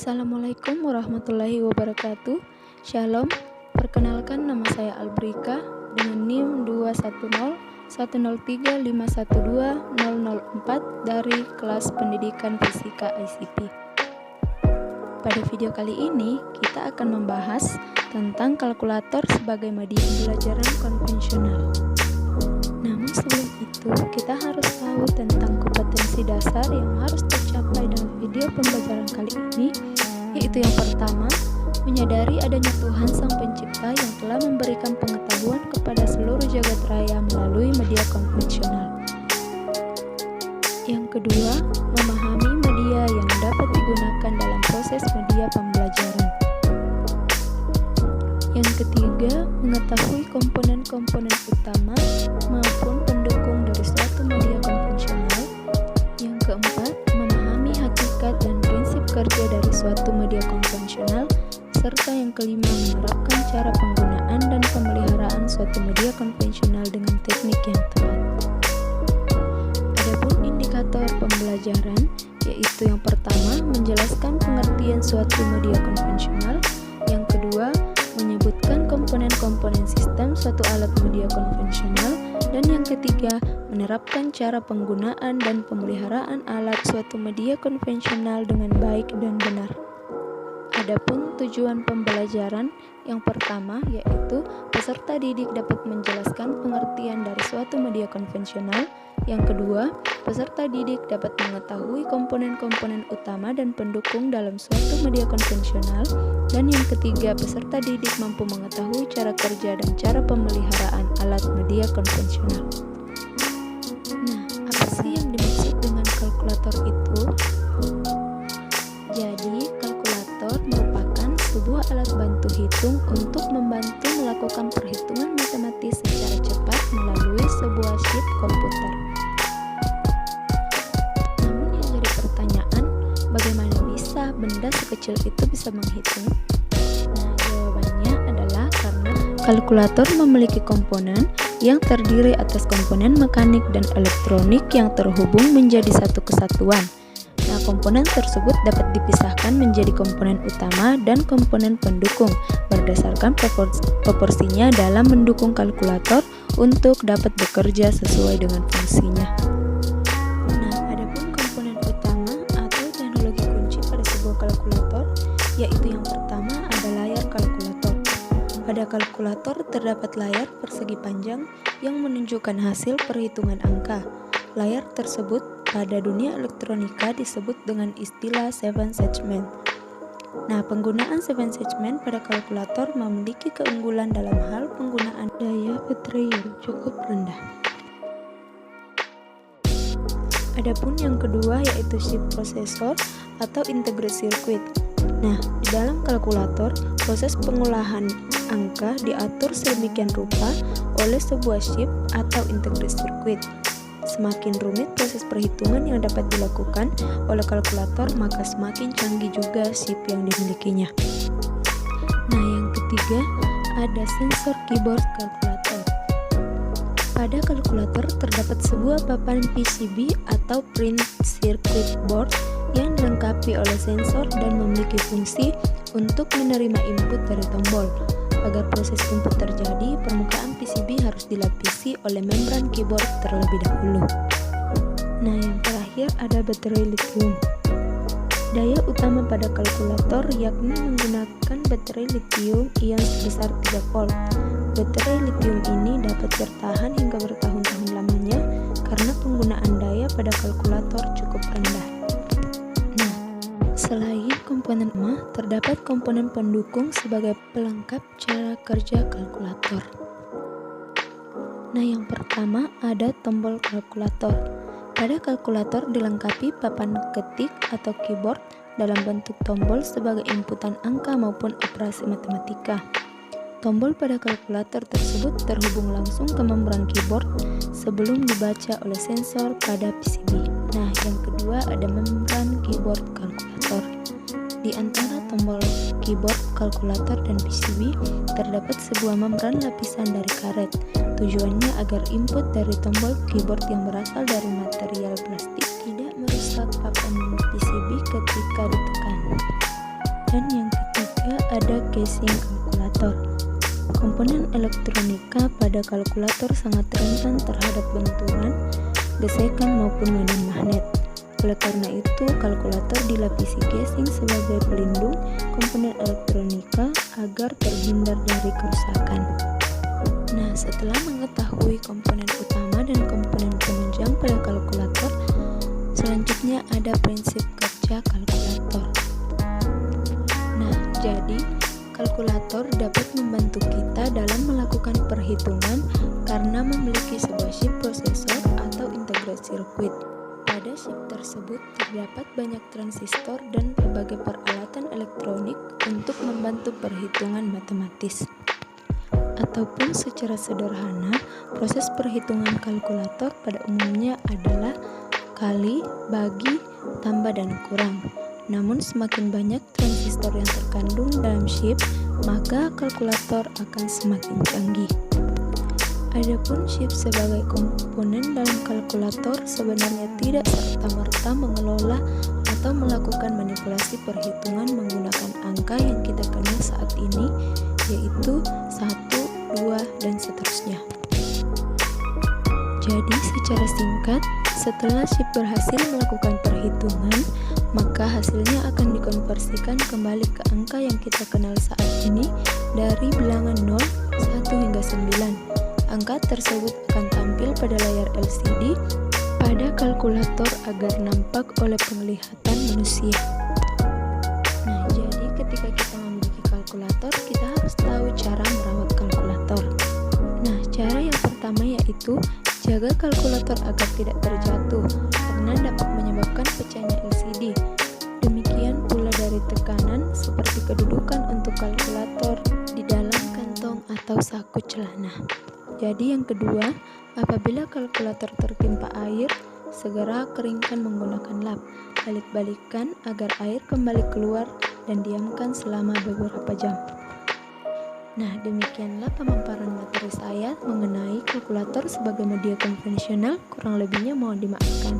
Assalamualaikum warahmatullahi wabarakatuh. Shalom, perkenalkan nama saya Albrika dengan NIM 2101035120004 dari kelas pendidikan fisika ICP. Pada video kali ini kita akan membahas tentang kalkulator sebagai media pembelajaran konvensional. Namun sebelum itu kita harus tahu tentang kompetensi dasar yang harus tercapai dalam video pembelajaran kali ini, yaitu yang pertama, menyadari adanya Tuhan Sang Pencipta yang telah memberikan pengetahuan kepada seluruh jagat raya melalui media konvensional. Yang kedua, memahami media yang dapat digunakan dalam proses media pembelajaran. Yang ketiga, mengetahui komponen-komponen utama maupun pendukung dari suatu media konvensional. Yang keempat, memahami hakikat dan prinsip kerja dari suatu media konvensional. Serta yang kelima, menerapkan cara penggunaan dan pemeliharaan suatu media konvensional dengan teknik yang tepat. Adapun indikator pembelajaran, yaitu yang pertama, menjelaskan pengertian suatu media konvensional. Yang kedua, menyebutkan komponen-komponen sistem suatu alat media konvensional, dan yang ketiga, menerapkan cara penggunaan dan pemeliharaan alat suatu media konvensional dengan baik dan benar. Adapun tujuan pembelajaran, yang pertama yaitu peserta didik dapat menjelaskan pengertian dari suatu media konvensional. Yang kedua, peserta didik dapat mengetahui komponen-komponen utama dan pendukung dalam suatu media konvensional. Dan yang ketiga, peserta didik mampu mengetahui cara kerja dan cara pemeliharaan alat media konvensional. Nah, apa sih yang dimaksud dengan kalkulator itu? Jadi, kalkulator merupakan sebuah alat bantu hitung untuk membantu melakukan perhitungan matematis secara cepat melalui sebuah sheet komputer. Namun yang jadi pertanyaan, bagaimana bisa benda sekecil itu bisa menghitung? Nah, jawabannya adalah karena kalkulator memiliki komponen yang terdiri atas komponen mekanik dan elektronik yang terhubung menjadi satu kesatuan. Nah, komponen tersebut dapat dipisahkan menjadi komponen utama dan komponen pendukung berdasarkan proporsinya dalam mendukung kalkulator untuk dapat bekerja sesuai dengan fungsinya. Nah, adapun komponen utama atau teknologi kunci pada sebuah kalkulator, yaitu yang pertama ada layar kalkulator. Pada kalkulator terdapat layar persegi panjang yang menunjukkan hasil perhitungan angka. Layar tersebut pada dunia elektronika disebut dengan istilah seven segment. Nah, penggunaan seven segment pada kalkulator memiliki keunggulan dalam hal penggunaan daya baterai yang cukup rendah. Adapun yang kedua yaitu chip processor atau integrated circuit. Nah, di dalam kalkulator, proses pengolahan angka diatur sedemikian rupa oleh sebuah chip atau integrated circuit. Semakin rumit proses perhitungan yang dapat dilakukan oleh kalkulator, maka semakin canggih juga chip yang dimilikinya. Nah, yang ketiga, ada sensor keyboard kalkulator. Pada kalkulator terdapat sebuah papan PCB atau print circuit board yang dilengkapi oleh sensor dan memiliki fungsi untuk menerima input dari tombol. Agar proses input terjadi, permukaan PCB harus dilapisi oleh membran keyboard terlebih dahulu. Nah, yang terakhir ada baterai lithium. Daya utama pada kalkulator yakni menggunakan baterai lithium ion sebesar 3 volt. Baterai lithium ini dapat bertahan hingga bertahun-tahun lamanya karena penggunaan daya pada kalkulator cukup rendah. Nah, selain komponen utama, terdapat komponen pendukung sebagai pelengkap cara kerja kalkulator. Nah, yang pertama ada tombol kalkulator. Pada kalkulator dilengkapi papan ketik atau keyboard dalam bentuk tombol sebagai inputan angka maupun operasi matematika. Tombol pada kalkulator tersebut terhubung langsung ke membran keyboard sebelum dibaca oleh sensor pada PCB. Nah, yang kedua ada membran keyboard kalkulator. Di antara tombol keyboard, kalkulator, dan PCB terdapat sebuah membran lapisan dari karet. Tujuannya agar input dari tombol keyboard yang berasal dari material plastik tidak merusak papan PCB ketika ditekan. Dan yang ketiga ada casing kalkulator. Komponen elektronika pada kalkulator sangat rentan terhadap benturan, gesekan maupun medan magnet. Oleh karena itu, kalkulator dilapisi casing sebagai pelindung komponen elektronika agar terhindar dari kerusakan. Nah, setelah mengetahui komponen utama dan komponen penunjang pada kalkulator, selanjutnya ada prinsip kerja kalkulator. Nah, jadi kalkulator dapat membantu kita dalam melakukan perhitungan karena memiliki sebuah chip prosesor atau integrated circuit. Pada chip tersebut terdapat banyak transistor dan berbagai peralatan elektronik untuk membantu perhitungan matematis. Ataupun secara sederhana, proses perhitungan kalkulator pada umumnya adalah kali, bagi, tambah, dan kurang. Namun semakin banyak transistor yang terkandung dalam chip, maka kalkulator akan semakin canggih. Adapun chip sebagai komponen dalam kalkulator sebenarnya tidak serta-merta mengelola atau melakukan manipulasi perhitungan menggunakan angka yang kita kenal saat ini, yaitu 1, 2, dan seterusnya. Jadi secara singkat, setelah chip berhasil melakukan perhitungan, maka hasilnya akan dikonversikan kembali ke angka yang kita kenal saat ini dari bilangan 0, 1 hingga 9. Angka tersebut akan tampil pada layar LCD pada kalkulator agar nampak oleh penglihatan manusia. Nah, jadi ketika kita memiliki kalkulator, kita harus tahu cara merawat kalkulator. Nah, cara yang pertama yaitu jaga kalkulator agar tidak terjatuh karena dapat menyebabkan pecahnya LCD. Demikian pula dari tekanan seperti kedudukan untuk kalkulator di dalam kantong atau saku celana. Jadi yang kedua, apabila kalkulator tertimpa air, segera keringkan menggunakan lap. Balik-balikkan agar air kembali keluar dan diamkan selama beberapa jam. Nah, demikianlah pemaparan materi saya mengenai kalkulator sebagai media konvensional, kurang lebihnya mohon dimaafkan.